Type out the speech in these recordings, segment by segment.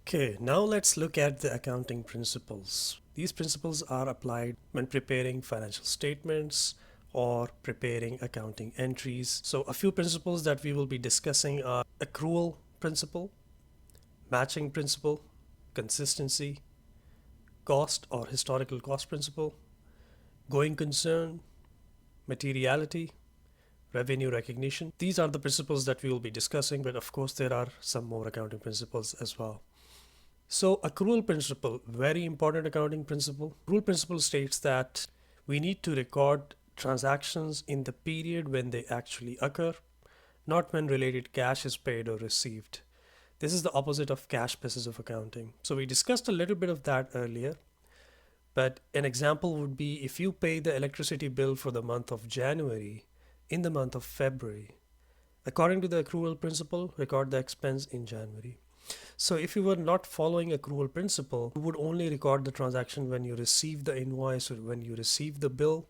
Okay, now let's look at the accounting principles. These principles are applied when preparing financial statements or preparing accounting entries. So, a few principles that we will be discussing are accrual principle, matching principle, consistency, cost or historical cost principle, going concern, materiality, revenue recognition. These are the principles that we will be discussing, but of course, there are some more accounting principles as well. So, accrual principle, very important accounting principle. Accrual principle states that we need to record transactions in the period when they actually occur, not when related cash is paid or received. This is the opposite of cash basis of accounting. So, we discussed a little bit of that earlier, but an example would be if you pay the electricity bill for the month of January in the month of February. According to the accrual principle, record the expense in January. So if you were not following accrual principle, you would only record the transaction when you receive the invoice or when you receive the bill.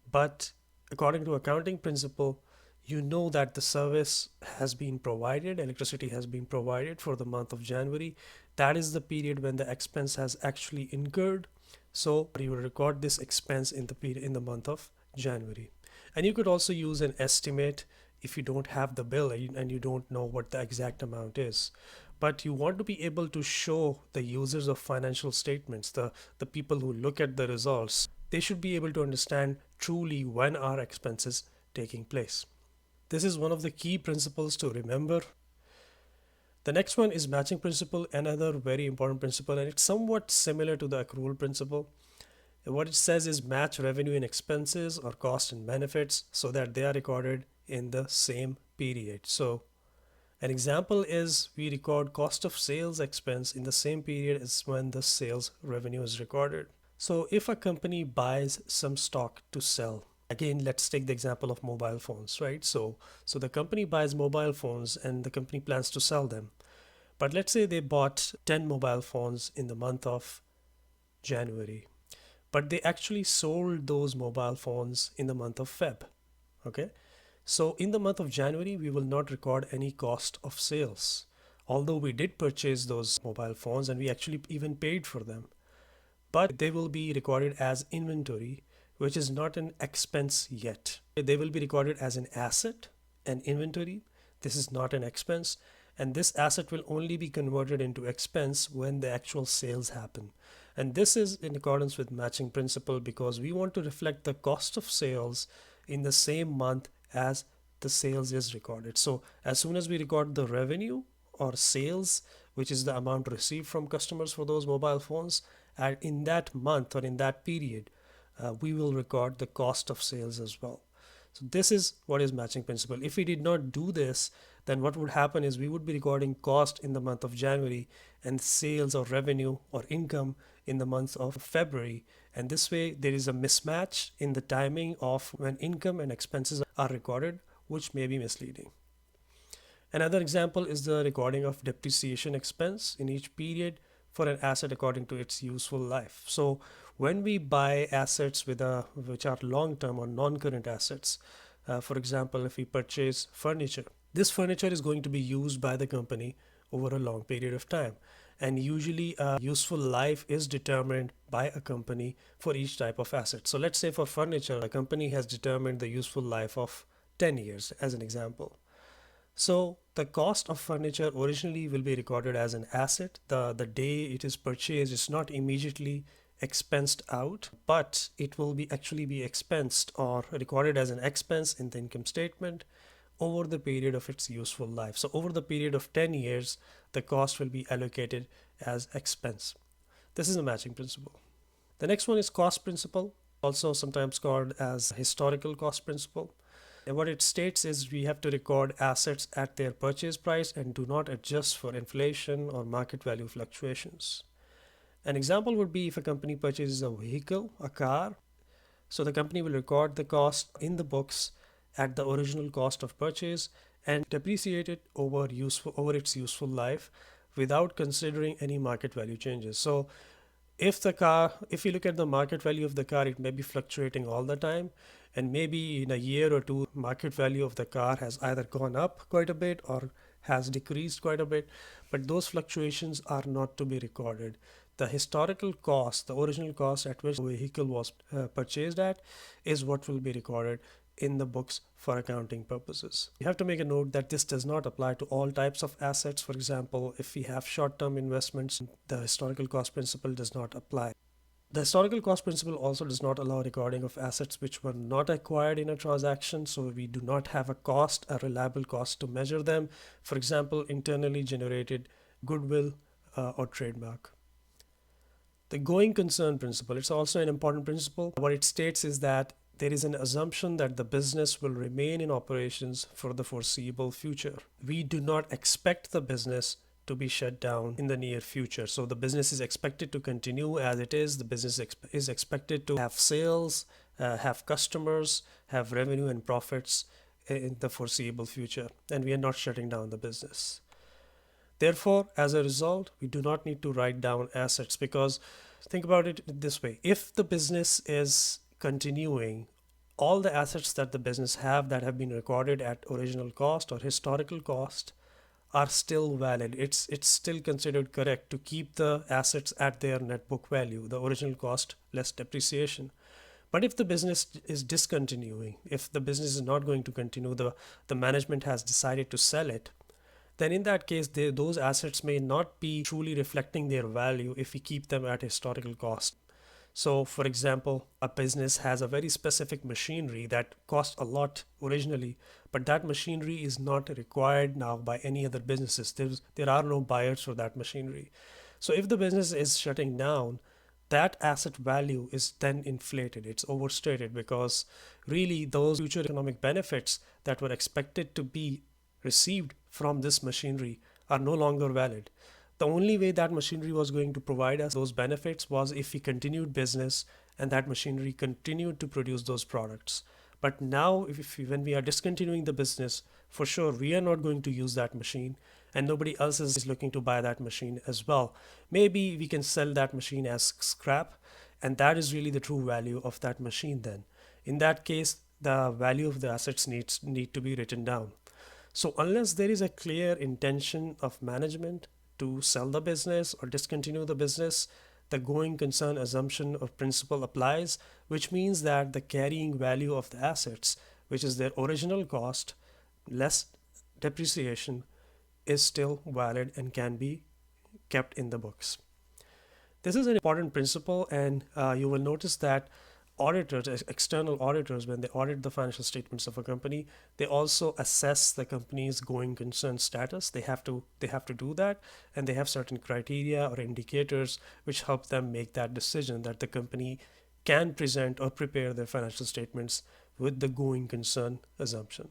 But according to accounting principle, you know that the service has been provided, electricity has been provided for the month of January. That is the period when the expense has actually incurred. So you will record this expense in the period in the month of January. And you could also use an estimate if you don't have the bill and you don't know what the exact amount is. But you want to be able to show the users of financial statements, the people who look at the results, they should be able to understand truly when are expenses taking place. This is one of the key principles to remember. The next one is matching principle, another very important principle, and it's somewhat similar to the accrual principle. And what it says is match revenue and expenses or cost and benefits so that they are recorded in the same period. So an example is we record cost of sales expense in the same period as when the sales revenue is recorded. So if a company buys some stock to sell, again, let's take the example of mobile phones, right? So the company buys mobile phones and the company plans to sell them. But let's say they bought 10 mobile phones in the month of January, but they actually sold those mobile phones in the month of Feb. Okay. So in the month of January, we will not record any cost of sales, although we did purchase those mobile phones and we actually even paid for them. But they will be recorded as inventory, which is not an expense yet. They will be recorded as an asset, an inventory. This is not an expense. And this asset will only be converted into expense when the actual sales happen. And this is in accordance with matching principle because we want to reflect the cost of sales in the same month as the sales is recorded. So as soon as we record the revenue or sales, which is the amount received from customers for those mobile phones, and in that month or in that period, we will record the cost of sales as well. So this is what is matching principle. If we did not do this, then what would happen is we would be recording cost in the month of January and sales or revenue or income in the month of February. And this way there is a mismatch in the timing of when income and expenses are recorded, which may be misleading. Another example is the recording of depreciation expense in each period for an asset according to its useful life. So when we buy assets which are long-term or non-current assets, for example, if we purchase furniture, this furniture is going to be used by the company over a long period of time. And usually useful life is determined by a company for each type of asset. So let's say for furniture, a company has determined the useful life of 10 years as an example. So the cost of furniture originally will be recorded as an asset. The day it is purchased, it's not immediately expensed out, but it will be actually be expensed or recorded as an expense in the income statement over the period of its useful life. So over the period of 10 years, the cost will be allocated as expense. This is the matching principle. The next one is cost principle, also sometimes called as historical cost principle. And what it states is we have to record assets at their purchase price and do not adjust for inflation or market value fluctuations. An example would be if a company purchases a vehicle, a car, so the company will record the cost in the books at the original cost of purchase and depreciate it over its useful life without considering any market value changes. So if you look at the market value of the car, it may be fluctuating all the time, and maybe in a year or two, market value of the car has either gone up quite a bit or has decreased quite a bit, but those fluctuations are not to be recorded. The historical cost, the original cost at which the vehicle was purchased at, is what will be recorded in the books for accounting purposes. You have to make a note that this does not apply to all types of assets. For example, if we have short-term investments, the historical cost principle does not apply. The historical cost principle also does not allow recording of assets which were not acquired in a transaction, so we do not have a cost, a reliable cost to measure them. For example, internally generated goodwill or trademark. The going concern principle, it's also an important principle. What it states is that there is an assumption that the business will remain in operations for the foreseeable future. We do not expect the business to be shut down in the near future. So the business is expected to continue as it is. The business is expected to have sales, have customers, have revenue and profits in the foreseeable future. And we are not shutting down the business. Therefore, as a result, we do not need to write down assets, because think about it this way. If the business is continuing, all the assets that the business that have been recorded at original cost or historical cost are still valid. It's still considered correct to keep the assets at their net book value, the original cost less depreciation. But if the business is discontinuing, if the business is not going to continue, the management has decided to sell it, then in that case, those assets may not be truly reflecting their value if we keep them at historical cost. So, for example, a business has a very specific machinery that cost a lot originally, but that machinery is not required now by any other businesses. There are no buyers for that machinery. So if the business is shutting down, that asset value is then inflated. It's overstated, because really those future economic benefits that were expected to be received from this machinery are no longer valid. The only way that machinery was going to provide us those benefits was if we continued business and that machinery continued to produce those products. But now, when we are discontinuing the business, for sure we are not going to use that machine, and nobody else is looking to buy that machine as well. Maybe we can sell that machine as scrap, and that is really the true value of that machine then. In that case, the value of the assets need to be written down. So unless there is a clear intention of management to sell the business or discontinue the business, the going concern assumption of principle applies, which means that the carrying value of the assets, which is their original cost less depreciation, is still valid and can be kept in the books. This is an important principle, and you will notice that auditors, external auditors, when they audit the financial statements of a company, they also assess the company's going concern status. They have to do that, and they have certain criteria or indicators which help them make that decision that the company can present or prepare their financial statements with the going concern assumption.